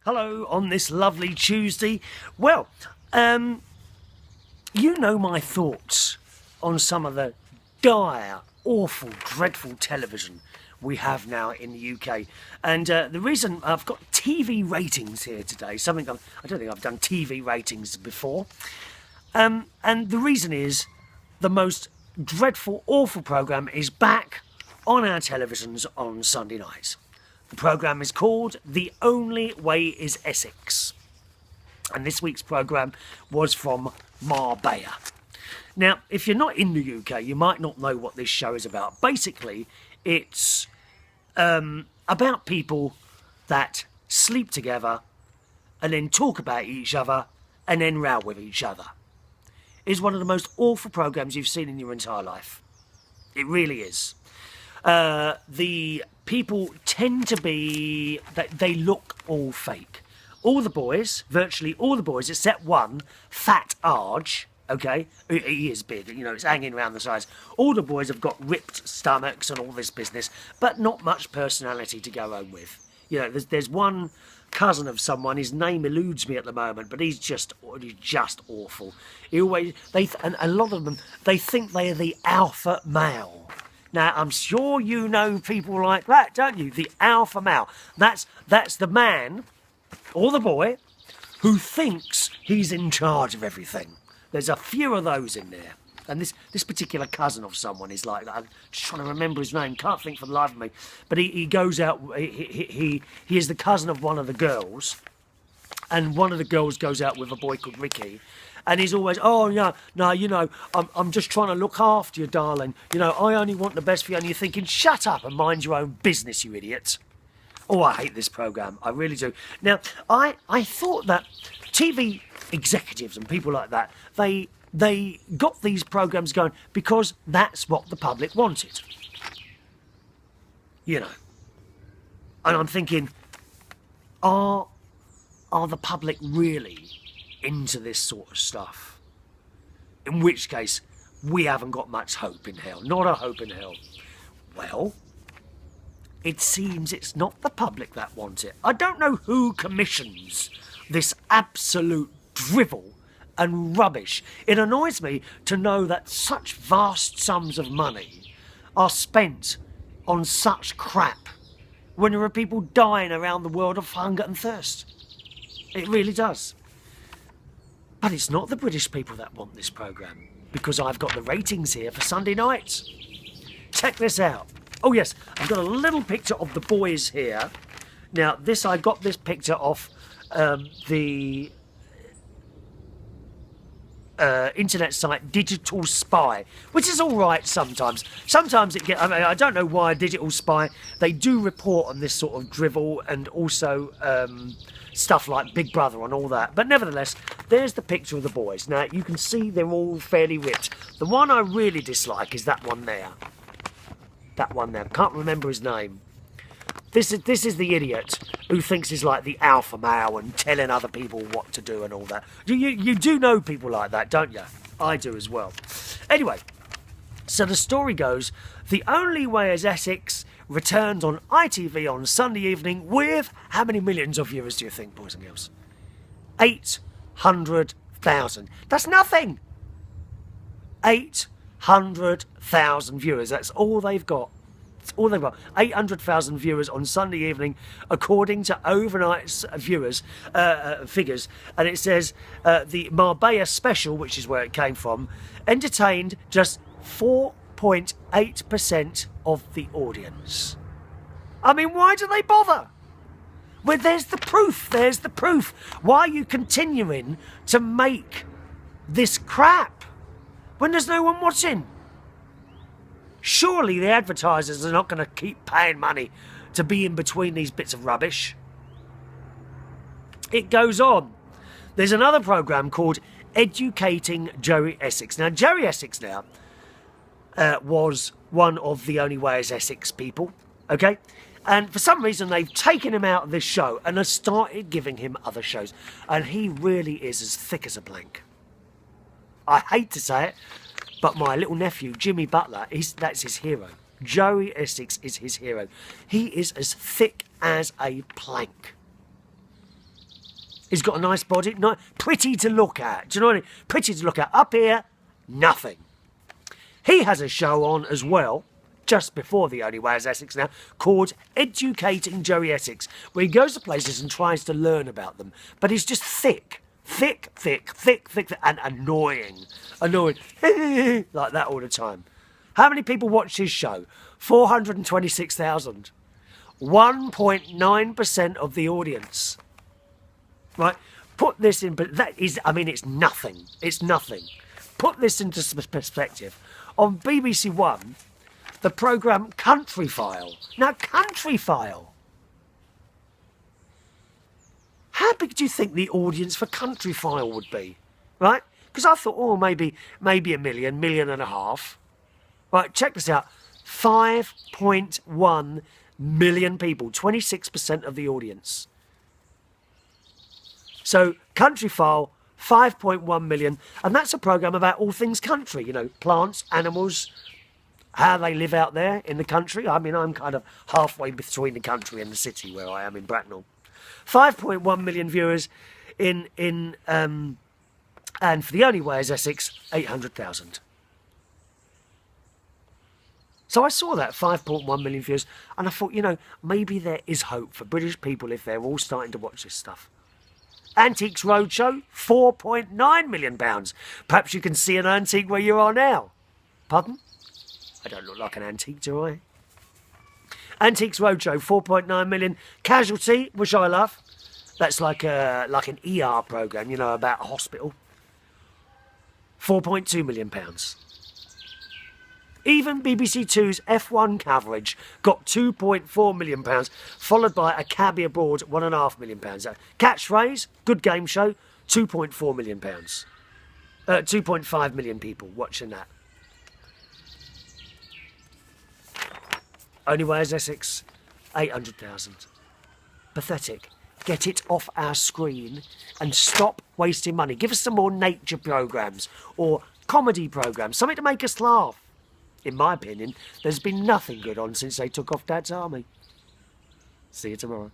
Hello on this lovely Tuesday. Well, you know my thoughts on some of the dire, awful, dreadful television we have now in the UK. And the reason I've got TV ratings here today, something I don't think I've done TV ratings before. And the reason is the most dreadful, awful programme is back on our televisions on Sunday nights. The programme is called The Only Way Is Essex. And this week's programme was from Marbella. Now, if you're not in the UK, you might not know what this show is about. Basically, it's about people that sleep together and then talk about each other and then row with each other. It's one of the most awful programmes you've seen in your entire life. It really is. The people tend to be, they look all fake. All the boys, virtually all the boys, except one, Fat Arge, okay? He is big, you know, it's hanging around the sides. All the boys have got ripped stomachs and all this business, but not much personality to go home with. You know, there's one cousin of someone, his name eludes me at the moment, but he's just awful. He always, and a lot of them, they think they are the alpha male. Now, I'm sure you know people like that, don't you? The alpha male. That's the man, or the boy, who thinks he's in charge of everything. There's a few of those in there. And this particular cousin of someone is like that. I'm just trying to remember his name. Can't think for the life of me. But he goes out, he is the cousin of one of the girls. And one of the girls goes out with a boy called Ricky. And he's always, oh, yeah, no, you know, I'm just trying to look after you, darling. You know, I only want the best for you. And you're thinking, shut up and mind your own business, you idiot. Oh, I hate this programme. I really do. Now, I thought that TV executives and people like that, they got these programmes going because that's what the public wanted. You know. And I'm thinking, are the public really into this sort of stuff? In which case, we haven't got much hope in hell. Not a hope in hell. Well, it seems it's not the public that want it. I don't know who commissions this absolute drivel and rubbish. It annoys me to know that such vast sums of money are spent on such crap when there are people dying around the world of hunger and thirst. It really does. But it's not the British people that want this programme, because I've got the ratings here for Sunday nights. Check this out. Oh yes, I've got a little picture of the boys here. Now I got this picture off the internet site Digital Spy, which is all right sometimes. Sometimes it gets, I don't know why Digital Spy, they do report on this sort of drivel and also stuff like Big Brother and all that. But nevertheless, there's the picture of the boys. Now, you can see they're all fairly ripped. The one I really dislike is that one there. That one there. Can't remember his name. This is the idiot who thinks he's like the alpha male and telling other people what to do and all that. You do know people like that, don't you? I do as well. Anyway, so the story goes, The Only Way Is Essex returns on ITV on Sunday evening with how many millions of viewers do you think, boys and girls? 800,000. That's nothing. 800,000 viewers. That's all they've got. It's all they've got. 800,000 viewers on Sunday evening, according to overnight viewers figures. And it says the Marbella special, which is where it came from, entertained just 4.8% of the audience. I mean, why do they bother? Well, there's the proof. There's the proof. Why are you continuing to make this crap when there's no one watching? Surely the advertisers are not going to keep paying money to be in between these bits of rubbish. It goes on. There's another programme called Educating Joey Essex. Now, Joey Essex now was one of the Only Way Is Essex people, okay? And for some reason, they've taken him out of this show and have started giving him other shows. And he really is as thick as a plank. I hate to say it, but my little nephew, Jimmy Butler, that's his hero. Joey Essex is his hero. He is as thick as a plank. He's got a nice body, pretty to look at. Do you know what I mean? Pretty to look at. Up here, nothing. He has a show on as well, just before The Only Way Is Essex now, called Educating Joey Essex, where he goes to places and tries to learn about them. But he's just thick, and annoying. Like that all the time. How many people watched his show? 426,000. 1.9% of the audience. Right? Put this in, but that is, I mean, it's nothing. It's nothing. Put this into perspective. On BBC One, the programme Country File. Now, Country File. How big do you think the audience for Country File would be? Right? Because I thought, oh, maybe a million and a half. Right, check this out. 5.1 million people, 26% of the audience. So, Country File, 5.1 million, and that's a programme about all things country, you know, plants, animals, how they live out there in the country. I mean, I'm kind of halfway between the country and the city where I am in Bracknell. 5.1 million viewers and for The Only Way Is Essex, 800,000. So I saw that, 5.1 million views, and I thought, you know, maybe there is hope for British people if they're all starting to watch this stuff. Antiques Roadshow, £4.9 million. Perhaps you can see an antique where you are now. Pardon? I don't look like an antique, do I? Antiques Roadshow, 4.9 million. Casualty, which I love. That's like an ER programme, you know, about a hospital. £4.2 million. Even BBC Two's F1 coverage got £2.4 million, followed by A Cabbie Abroad, £1.5 million. Catchphrase, good game show, £2.4 million. 2.5 million people watching that. Only Way Is Essex, 800,000. Pathetic. Get it off our screen and stop wasting money. Give us some more nature programmes or comedy programmes, something to make us laugh. In my opinion, there's been nothing good on since they took off Dad's army. See you tomorrow.